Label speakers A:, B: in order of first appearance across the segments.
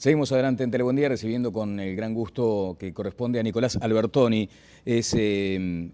A: Seguimos adelante en Telebuen Día recibiendo con el gran gusto que corresponde a Nicolás Albertoni. Es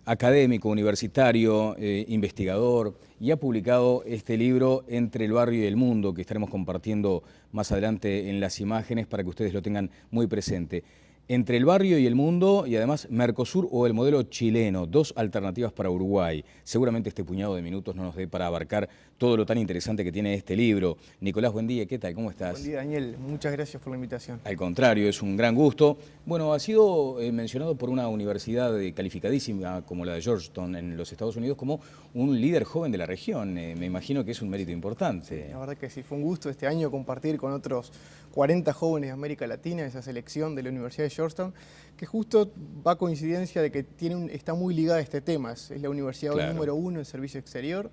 A: académico, universitario, investigador y ha publicado este libro Entre el barrio y el mundo que estaremos compartiendo más adelante en las imágenes para que ustedes lo tengan muy presente. Entre el barrio y el mundo y además Mercosur o el modelo chileno, dos alternativas para Uruguay. Seguramente este puñado de minutos no nos dé para abarcar todo lo tan interesante que tiene este libro. Nicolás, buen día, ¿qué tal? ¿Cómo estás?
B: Buen día, Daniel. Muchas gracias por la invitación.
A: Al contrario, es un gran gusto. Bueno, ha sido mencionado por una universidad calificadísima como la de Georgetown en los Estados Unidos como un líder joven de la región. Me imagino que es un mérito importante.
B: La verdad que sí, fue un gusto este año compartir con otros 40 jóvenes de América Latina esa selección de la Universidad de Georgetown, que justo va a coincidencia de que está muy ligada a este tema. Es la universidad número 1 en servicio exterior.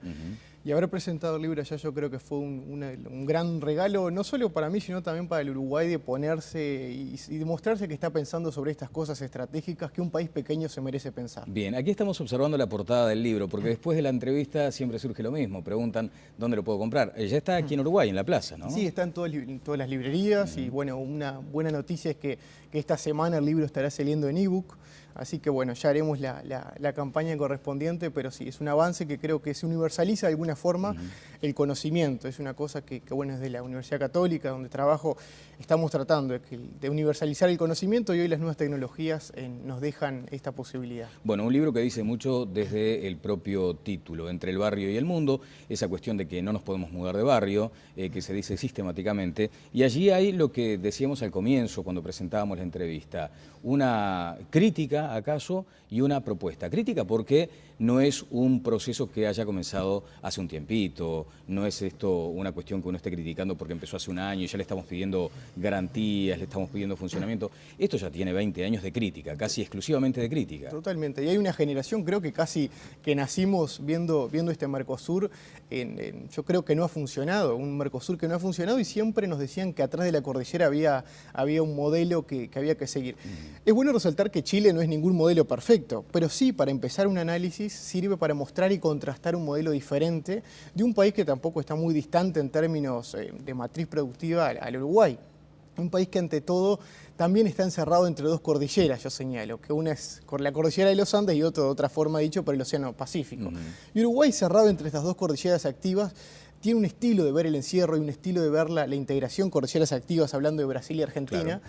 B: Y haber presentado el libro allá yo creo que fue un gran regalo, no solo para mí, sino también para el Uruguay, de ponerse y demostrarse que está pensando sobre estas cosas estratégicas que un país pequeño se merece pensar.
A: Bien, aquí estamos observando la portada del libro, porque después de la entrevista siempre surge lo mismo, preguntan dónde lo puedo comprar. Ya está aquí en Uruguay, en la plaza, ¿no?
B: Sí, está en todas las librerías y bueno, una buena noticia es que esta semana el libro estará saliendo en ebook. Así que bueno, ya haremos la campaña correspondiente, pero sí, es un avance que creo que se universaliza de alguna forma el conocimiento. Es una cosa que bueno, desde la Universidad Católica, donde trabajo, estamos tratando de universalizar el conocimiento y hoy las nuevas tecnologías nos dejan esta posibilidad.
A: Bueno, un libro que dice mucho desde el propio título, Entre el barrio y el mundo, esa cuestión de que no nos podemos mudar de barrio, que se dice sistemáticamente, y allí hay lo que decíamos al comienzo cuando presentábamos la entrevista, una crítica acaso y una propuesta. Crítica porque no es un proceso que haya comenzado hace un tiempito, no es esto una cuestión que uno esté criticando porque empezó hace un año y ya le estamos pidiendo garantías, le estamos pidiendo funcionamiento. Esto ya tiene 20 años de crítica, casi exclusivamente de crítica.
B: Totalmente, y hay una generación, creo que casi que nacimos viendo este Mercosur, yo creo que no ha funcionado, un Mercosur que no ha funcionado y siempre nos decían que atrás de la cordillera había un modelo que había que seguir. Es bueno resaltar que Chile no es ningún modelo perfecto, pero sí, para empezar un análisis, sirve para mostrar y contrastar un modelo diferente de un país que tampoco está muy distante en términos de matriz productiva al Uruguay. Un país que ante todo también está encerrado entre dos cordilleras, yo señalo, que una es la cordillera de los Andes y otra de otra forma dicho por el Océano Pacífico. Y Uruguay, cerrado entre estas dos cordilleras activas, tiene un estilo de ver el encierro y un estilo de ver la integración cordilleras activas, hablando de Brasil y Argentina. Claro.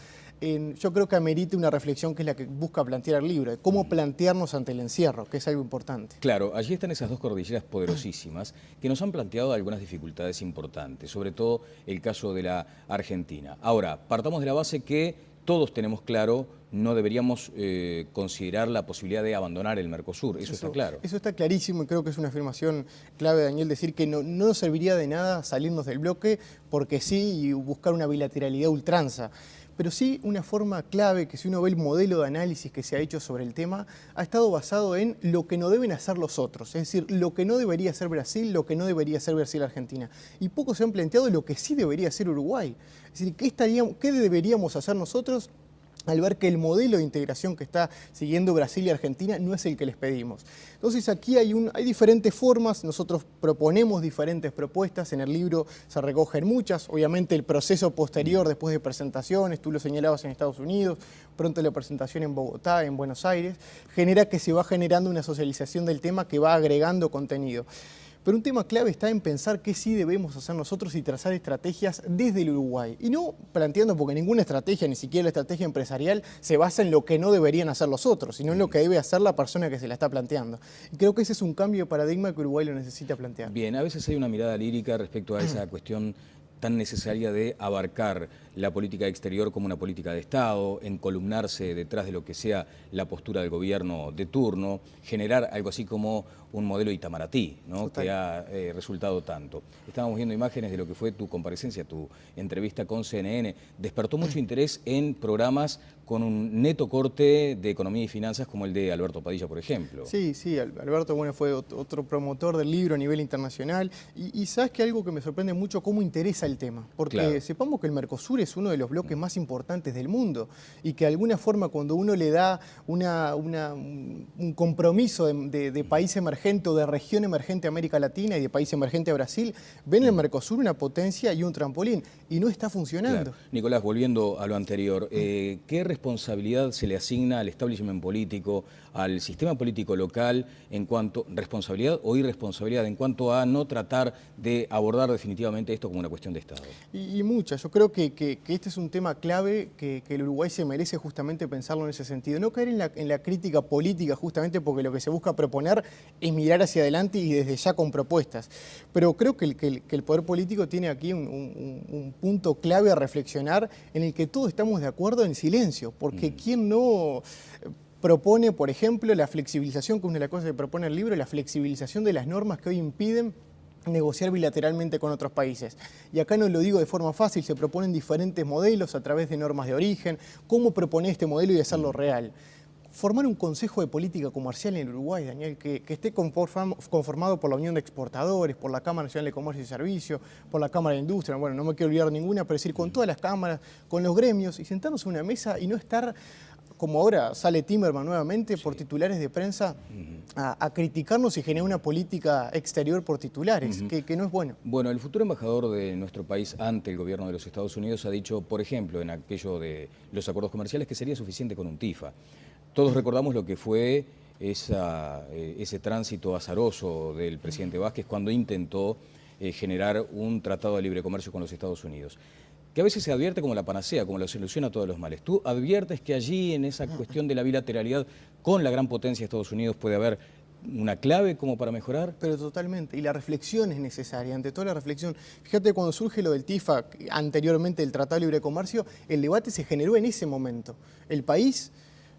B: Yo creo que amerita una reflexión que es la que busca plantear el libro, de cómo plantearnos ante el encierro, que es algo importante.
A: Claro, allí están esas dos cordilleras poderosísimas que nos han planteado algunas dificultades importantes, sobre todo el caso de la Argentina. Ahora, partamos de la base que todos tenemos claro, no deberíamos considerar la posibilidad de abandonar el Mercosur, eso está claro.
B: Eso está clarísimo y creo que es una afirmación clave, Daniel, decir que no nos serviría de nada salirnos del bloque porque sí y buscar una bilateralidad ultranza. Pero sí una forma clave que si uno ve el modelo de análisis que se ha hecho sobre el tema, ha estado basado en lo que no deben hacer los otros, es decir, lo que no debería hacer Brasil, lo que no debería hacer Brasil-Argentina. Y pocos se han planteado lo que sí debería hacer Uruguay. Es decir, ¿qué deberíamos hacer nosotros al ver que el modelo de integración que está siguiendo Brasil y Argentina no es el que les pedimos? Entonces aquí hay diferentes formas, nosotros proponemos diferentes propuestas, en el libro se recogen muchas, obviamente el proceso posterior después de presentaciones, tú lo señalabas en Estados Unidos, pronto la presentación en Bogotá, en Buenos Aires, genera que se va generando una socialización del tema que va agregando contenido. Pero un tema clave está en pensar qué sí debemos hacer nosotros y trazar estrategias desde el Uruguay. Y no planteando, porque ninguna estrategia, ni siquiera la estrategia empresarial, se basa en lo que no deberían hacer los otros, sino en lo que debe hacer la persona que se la está planteando. Y creo que ese es un cambio de paradigma que Uruguay lo necesita plantear.
A: Bien, a veces hay una mirada lírica respecto a esa cuestión tan necesaria de abarcar la política exterior como una política de Estado, encolumnarse detrás de lo que sea la postura del gobierno de turno, generar algo así como un modelo Itamaraty, ¿no? Que ha resultado tanto. Estábamos viendo imágenes de lo que fue tu comparecencia, tu entrevista con CNN. Despertó mucho interés en programas con un neto corte de economía y finanzas como el de Alberto Padilla, por ejemplo.
B: Sí, sí, Alberto, bueno, fue otro promotor del libro a nivel internacional y sabes que algo que me sorprende mucho, cómo interesa el tema, porque
A: Claro.
B: sepamos que el Mercosur es uno de los bloques más importantes del mundo y que de alguna forma cuando uno le da un compromiso de país emergente o de región emergente a América Latina y de país emergente a Brasil, ven en el Mercosur una potencia y un trampolín y no está funcionando.
A: Claro. Nicolás, volviendo a lo anterior, ¿qué responsabilidad se le asigna al establishment político, al sistema político local, en cuanto responsabilidad o irresponsabilidad, en cuanto a no tratar de abordar definitivamente esto como una cuestión de Estado?
B: Y muchas. Yo creo que este es un tema clave que el Uruguay se merece justamente pensarlo en ese sentido. No caer en la crítica política justamente porque lo que se busca proponer es mirar hacia adelante y desde ya con propuestas. Pero creo que el poder político tiene aquí un punto clave a reflexionar en el que todos estamos de acuerdo en silencio. Porque ¿quién no propone, por ejemplo, la flexibilización, que es una de las cosas que propone el libro, la flexibilización de las normas que hoy impiden negociar bilateralmente con otros países? Y acá no lo digo de forma fácil, se proponen diferentes modelos a través de normas de origen. ¿Cómo proponer este modelo y hacerlo real? Formar un consejo de política comercial en Uruguay, Daniel, que esté conformado por la Unión de Exportadores, por la Cámara Nacional de Comercio y Servicios, por la Cámara de Industria, bueno, no me quiero olvidar ninguna, pero decir con todas las cámaras, con los gremios, y sentarnos en una mesa y no estar, como ahora sale Timerman nuevamente, por titulares de prensa, a criticarnos y generar una política exterior por titulares, que no es bueno.
A: Bueno, el futuro embajador de nuestro país ante el gobierno de los Estados Unidos ha dicho, por ejemplo, en aquello de los acuerdos comerciales, que sería suficiente con un TIFA. Todos recordamos lo que fue ese tránsito azaroso del presidente Vázquez cuando intentó generar un tratado de libre comercio con los Estados Unidos, que a veces se advierte como la panacea, como la solución a todos los males. ¿Tú adviertes que allí, en esa cuestión de la bilateralidad con la gran potencia de Estados Unidos, puede haber una clave como para mejorar?
B: Pero totalmente, y la reflexión es necesaria, ante todo la reflexión. Fíjate, cuando surge lo del TIFA, anteriormente del Tratado de Libre Comercio, el debate se generó en ese momento. El país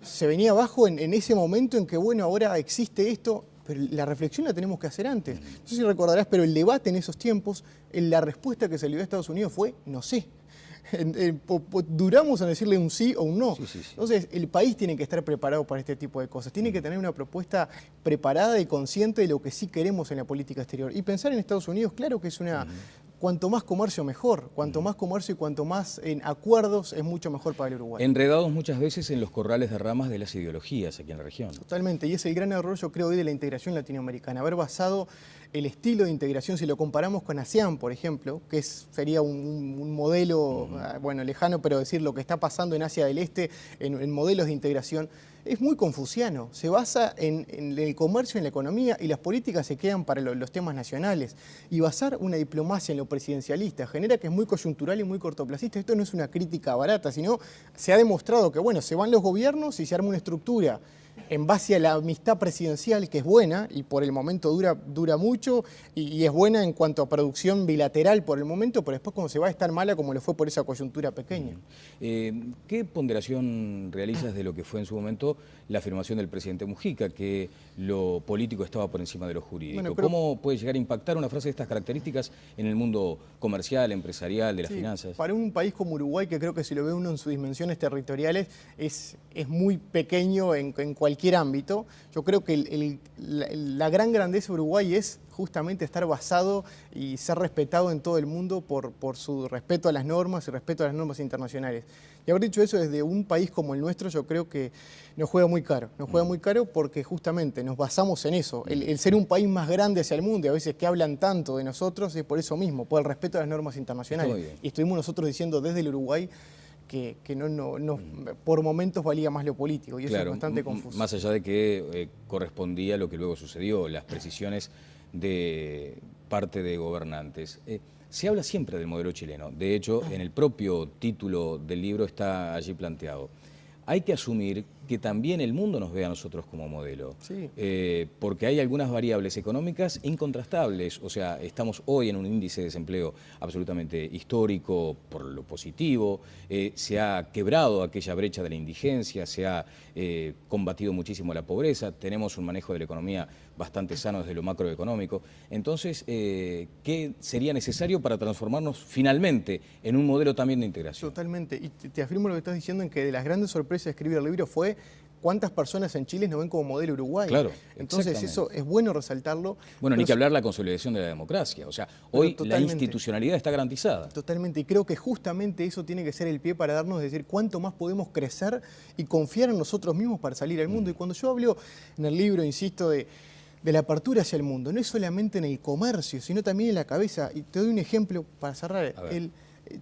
B: se venía abajo en ese momento en que, bueno, ahora existe esto, pero la reflexión la tenemos que hacer antes. No sé si recordarás, pero el debate en esos tiempos, la respuesta que se le dio a Estados Unidos fue no sé. Duramos en decirle un sí o un no.
A: Sí, sí, sí.
B: Entonces, el país tiene que estar preparado para este tipo de cosas. Tiene que tener una propuesta preparada y consciente de lo que sí queremos en la política exterior. Y pensar en Estados Unidos, claro que es una... Cuanto más comercio, mejor. Cuanto más comercio y cuanto más en acuerdos, es mucho mejor para el Uruguay.
A: Enredados muchas veces en los corrales de ramas de las ideologías aquí en la región.
B: Totalmente, y es el gran error, yo creo, hoy de la integración latinoamericana. Haber basado el estilo de integración, si lo comparamos con ASEAN, por ejemplo, que sería un modelo, bueno, lejano, pero decir lo que está pasando en Asia del Este, en modelos de integración, es muy confuciano. Se basa en el comercio, en la economía, y las políticas se quedan para los temas nacionales. Y basar una diplomacia en lo presidencialista genera que es muy coyuntural y muy cortoplacista. Esto no es una crítica barata, sino se ha demostrado que, bueno, se van los gobiernos y se arma una estructura en base a la amistad presidencial, que es buena y por el momento dura mucho y es buena en cuanto a producción bilateral por el momento, pero después cuando se va a estar mala como lo fue por esa coyuntura pequeña.
A: ¿Qué ponderación realizas de lo que fue en su momento la afirmación del presidente Mujica, que lo político estaba por encima de lo jurídico?
B: Bueno, pero
A: ¿cómo puede llegar a impactar una frase de estas características en el mundo comercial, empresarial, de las finanzas?
B: Para un país como Uruguay, que creo que si lo ve uno en sus dimensiones territoriales, es muy pequeño en cualquier ámbito, yo creo que la gran grandeza de Uruguay es justamente estar basado y ser respetado en todo el mundo por su respeto a las normas y respeto a las normas internacionales. Y haber dicho eso desde un país como el nuestro, yo creo que nos juega muy caro. Nos juega muy caro porque justamente nos basamos en eso. El ser un país más grande hacia el mundo y a veces que hablan tanto de nosotros es por eso mismo, por el respeto a las normas internacionales. Y estuvimos nosotros diciendo desde el Uruguay que por momentos valía más lo político, y eso es bastante confuso.
A: Más allá de que correspondía a lo que luego sucedió, las precisiones de parte de gobernantes. Se habla siempre del modelo chileno, de hecho en el propio título del libro está allí planteado. Hay que asumir que también el mundo nos vea a nosotros como modelo.
B: Sí.
A: Porque hay algunas variables económicas incontrastables. O sea, estamos hoy en un índice de desempleo absolutamente histórico por lo positivo. Se ha quebrado aquella brecha de la indigencia, se ha combatido muchísimo la pobreza, tenemos un manejo de la economía bastante sano desde lo macroeconómico. Entonces, ¿qué sería necesario para transformarnos finalmente en un modelo también de integración?
B: Totalmente. Y te afirmo lo que estás diciendo, en que de las grandes sorpresas de escribir el libro fue cuántas personas en Chile nos ven como modelo Uruguay.
A: Claro,
B: entonces eso es bueno resaltarlo.
A: Bueno, ni que hablar la consolidación de la democracia. O sea, hoy la institucionalidad está garantizada.
B: Totalmente. Y creo que justamente eso tiene que ser el pie para darnos, decir, cuánto más podemos crecer y confiar en nosotros mismos para salir al mundo. Y cuando yo hablo en el libro, insisto, de la apertura hacia el mundo, no es solamente en el comercio, sino también en la cabeza. Y te doy un ejemplo para cerrar.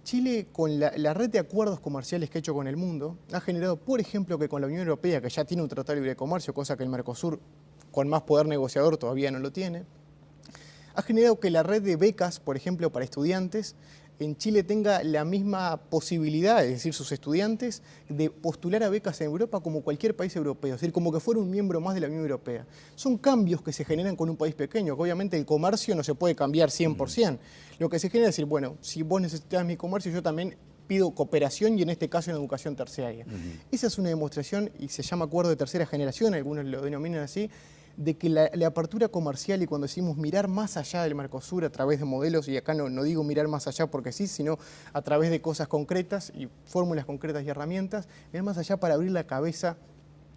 B: Chile, con la red de acuerdos comerciales que ha hecho con el mundo, ha generado, por ejemplo, que con la Unión Europea, que ya tiene un tratado de libre comercio, cosa que el Mercosur, con más poder negociador, todavía no lo tiene, ha generado que la red de becas, por ejemplo, para estudiantes, en Chile tenga la misma posibilidad, es decir, sus estudiantes, de postular a becas en Europa como cualquier país europeo, es decir, como que fuera un miembro más de la Unión Europea. Son cambios que se generan con un país pequeño, que obviamente el comercio no se puede cambiar 100%. Lo que se genera es decir, bueno, si vos necesitas mi comercio, yo también pido cooperación y en este caso en educación terciaria. Esa es una demostración, y se llama acuerdo de tercera generación, algunos lo denominan así, de que la apertura comercial, y cuando decimos mirar más allá del Mercosur a través de modelos, y acá no digo mirar más allá porque sí, sino a través de cosas concretas y fórmulas concretas y herramientas, mirar más allá para abrir la cabeza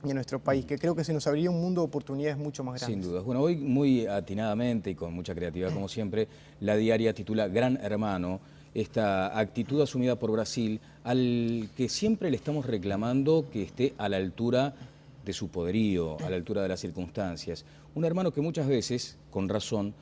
B: de nuestro país, que creo que se nos abriría un mundo de oportunidades mucho más grandes.
A: Sin duda. Bueno, hoy muy atinadamente y con mucha creatividad como siempre, la diaria titula Gran Hermano, esta actitud asumida por Brasil, al que siempre le estamos reclamando que esté a la altura de su poderío, a la altura de las circunstancias. Un hermano que muchas veces, con razón,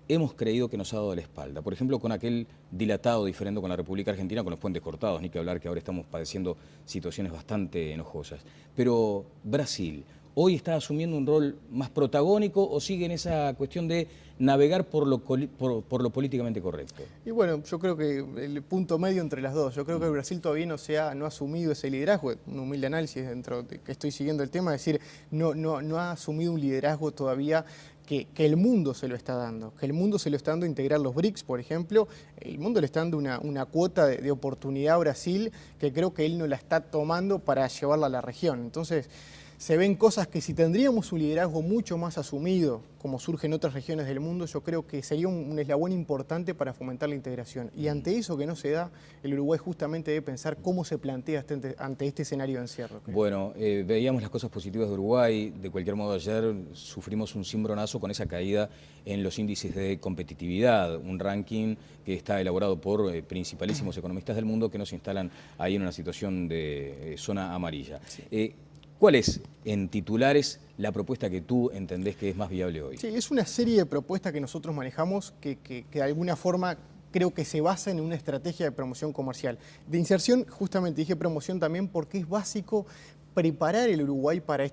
A: hemos creído que nos ha dado la espalda. Por ejemplo, con aquel dilatado diferendo con la República Argentina, con los puentes cortados, ni que hablar que ahora estamos padeciendo situaciones bastante enojosas. Pero Brasil, ¿hoy está asumiendo un rol más protagónico o sigue en esa cuestión de navegar por lo políticamente correcto?
B: Y bueno, yo creo que el punto medio entre las dos. Yo creo que el Brasil todavía no ha asumido ese liderazgo, un humilde análisis dentro de que estoy siguiendo el tema, es decir, no ha asumido un liderazgo todavía que el mundo se lo está dando, que el mundo se lo está dando a integrar los BRICS, por ejemplo. El mundo le está dando una cuota de oportunidad a Brasil que creo que él no la está tomando para llevarla a la región. Entonces, se ven cosas que si tendríamos un liderazgo mucho más asumido, como surge en otras regiones del mundo, yo creo que sería un eslabón importante para fomentar la integración. Y ante eso que no se da, el Uruguay justamente debe pensar cómo se plantea ante este escenario de encierro.
A: Bueno, veíamos las cosas positivas de Uruguay. De cualquier modo, ayer sufrimos un cimbronazo con esa caída en los índices de competitividad, un ranking que está elaborado por principalísimos economistas del mundo que nos instalan ahí en una situación de zona amarilla. Sí. ¿Cuál es, en titulares, la propuesta que tú entendés que es más viable hoy?
B: Sí, es una serie de propuestas que nosotros manejamos que de alguna forma creo que se basa en una estrategia de promoción comercial. De inserción, justamente dije promoción también porque es básico preparar el Uruguay para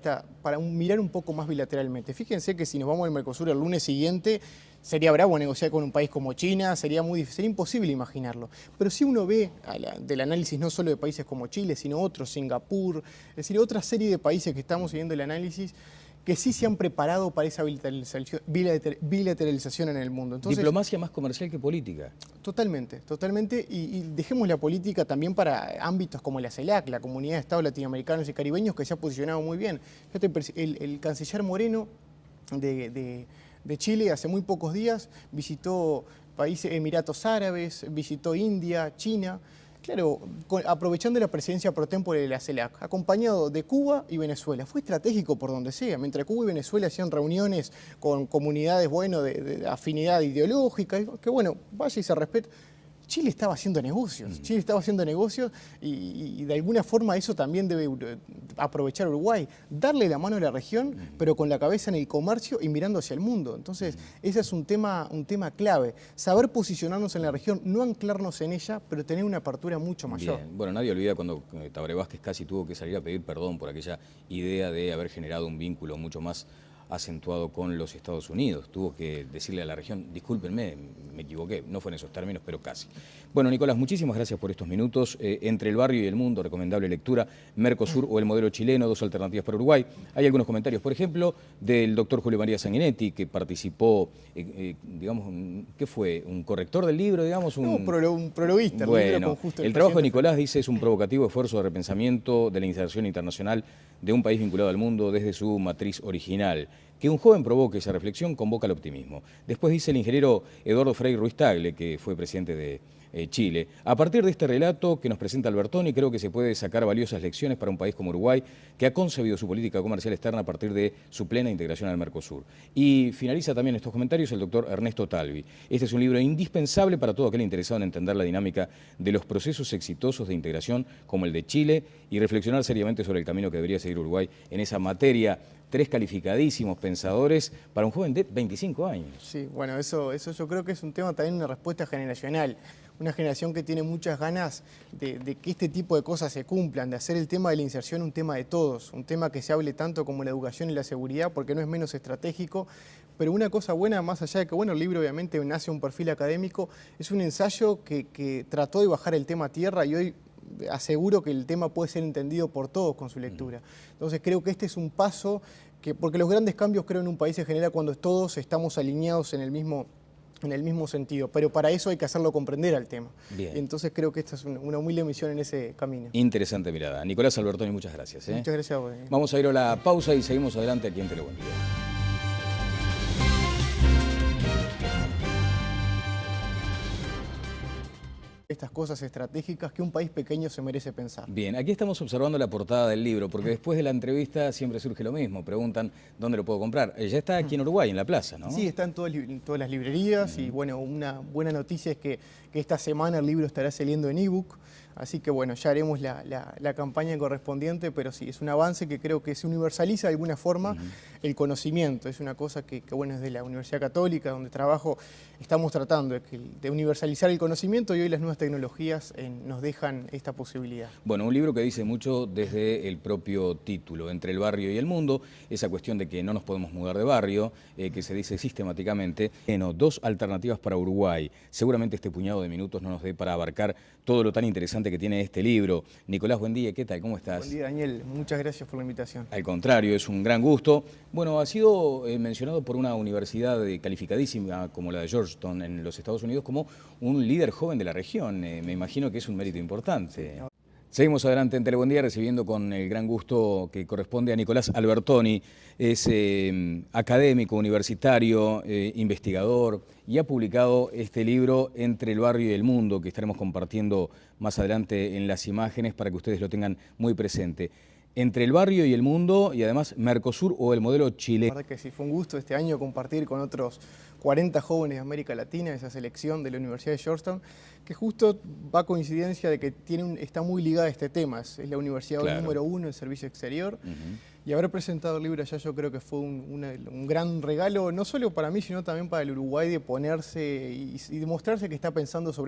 B: mirar un poco más bilateralmente. Fíjense que si nos vamos al Mercosur el lunes siguiente, sería bravo negociar con un país como China, sería imposible imaginarlo. Pero si uno ve del análisis no solo de países como Chile, sino otros, Singapur, es decir, otra serie de países que estamos siguiendo el análisis, que sí se han preparado para esa bilateralización en el mundo. Entonces,
A: diplomacia más comercial que política.
B: Totalmente, totalmente. Y dejemos la política también para ámbitos como la CELAC, la Comunidad de Estados Latinoamericanos y Caribeños, que se ha posicionado muy bien. Fíjate, el canciller Moreno de Chile hace muy pocos días visitó países, Emiratos Árabes, visitó India, China. Claro, aprovechando la presidencia pro tempore de la CELAC, acompañado de Cuba y Venezuela. Fue estratégico por donde sea. Mientras Cuba y Venezuela hacían reuniones con comunidades, bueno, de afinidad ideológica, que bueno, vaya y se respeta. Chile estaba haciendo negocios, y de alguna forma eso también debe aprovechar Uruguay, darle la mano a la región, pero con la cabeza en el comercio y mirando hacia el mundo. Entonces, ese es un tema clave, saber posicionarnos en la región, no anclarnos en ella, pero tener una apertura mucho mayor.
A: Bien. Bueno, nadie olvida cuando Tabaré Vázquez casi tuvo que salir a pedir perdón por aquella idea de haber generado un vínculo mucho más acentuado con los Estados Unidos. Tuvo que decirle a la región, discúlpenme, me equivoqué, no fue en esos términos, pero casi. Bueno, Nicolás, muchísimas gracias por estos minutos. Entre el barrio y el mundo, recomendable lectura, Mercosur o el modelo chileno, dos alternativas para Uruguay. Hay algunos comentarios, por ejemplo, del doctor Julio María Sanguinetti, que participó, digamos, ¿qué fue? ¿Un corrector del libro, digamos?
B: Un prologuista.
A: Bueno, el trabajo de Nicolás, dice, es un provocativo esfuerzo de repensamiento de la inserción internacional de un país vinculado al mundo desde su matriz original. Que un joven provoque esa reflexión convoca al optimismo. Después dice el ingeniero Eduardo Frei Ruiz Tagle, que fue presidente de Chile. A partir de este relato que nos presenta Albertoni, creo que se puede sacar valiosas lecciones para un país como Uruguay, que ha concebido su política comercial externa a partir de su plena integración al Mercosur. Y finaliza también estos comentarios el doctor Ernesto Talvi. Este es un libro indispensable para todo aquel interesado en entender la dinámica de los procesos exitosos de integración como el de Chile y reflexionar seriamente sobre el camino que debería seguir Uruguay en esa materia. Tres calificadísimos pensadores para un joven de 25 años.
B: Sí, bueno, eso yo creo que es un tema también, una respuesta generacional. Una generación que tiene muchas ganas de que este tipo de cosas se cumplan, de hacer el tema de la inserción un tema de todos, un tema que se hable tanto como la educación y la seguridad, porque no es menos estratégico. Pero una cosa buena, más allá de que, bueno, el libro obviamente nace un perfil académico, es un ensayo que trató de bajar el tema a tierra y hoy aseguro que el tema puede ser entendido por todos con su lectura. Entonces creo que este es un paso, porque los grandes cambios creo en un país se genera cuando todos estamos alineados en el mismo sentido, pero para eso hay que hacerlo comprender al tema.
A: Bien.
B: Entonces creo que esta es una humilde misión en ese camino.
A: Interesante mirada. Nicolás Albertoni, muchas gracias.
B: Muchas gracias a vos.
A: Vamos a ir a la pausa y seguimos adelante aquí en Tele Buen Día.
B: Estas cosas estratégicas que un país pequeño se merece pensar.
A: Bien, aquí estamos observando la portada del libro, porque después de la entrevista siempre surge lo mismo, preguntan dónde lo puedo comprar. Ya está aquí en Uruguay, en la plaza, ¿no?
B: Sí, está en todas las librerías y bueno, una buena noticia es que esta semana el libro estará saliendo en ebook, así que bueno, ya haremos la campaña correspondiente, pero sí, es un avance que creo que se universaliza de alguna forma el conocimiento. Es una cosa que bueno, desde la Universidad Católica, donde trabajo, estamos tratando de universalizar el conocimiento y hoy las nuevas tecnologías nos dejan esta posibilidad.
A: Bueno, un libro que dice mucho desde el propio título, Entre el barrio y el mundo, esa cuestión de que no nos podemos mudar de barrio, que se dice sistemáticamente. Bueno, dos alternativas para Uruguay. Seguramente este puñado de minutos no nos dé para abarcar todo lo tan interesante que tiene este libro. Nicolás, buen día, ¿qué tal? ¿Cómo estás?
B: Buen día, Daniel. Muchas gracias por la invitación.
A: Al contrario, es un gran gusto. Bueno, ha sido mencionado por una universidad calificadísima como la de Georgetown en los Estados Unidos como un líder joven de la región. Me imagino que es un mérito importante. Seguimos adelante en Tele Buen Día recibiendo con el gran gusto que corresponde a Nicolás Albertoni. Es académico, universitario, investigador y ha publicado este libro Entre el barrio y el mundo que estaremos compartiendo más adelante en las imágenes para que ustedes lo tengan muy presente. Entre el barrio y el mundo y además Mercosur o el modelo chileno.
B: La verdad que sí, fue un gusto este año compartir con otros 40 jóvenes de América Latina esa selección de la Universidad de Georgetown, que justo va a coincidencia de que está muy ligada a este tema. Es la universidad número 1 en servicio exterior. Y haber presentado el libro allá yo creo que fue un gran regalo, no solo para mí, sino también para el Uruguay, de ponerse y demostrarse que está pensando sobre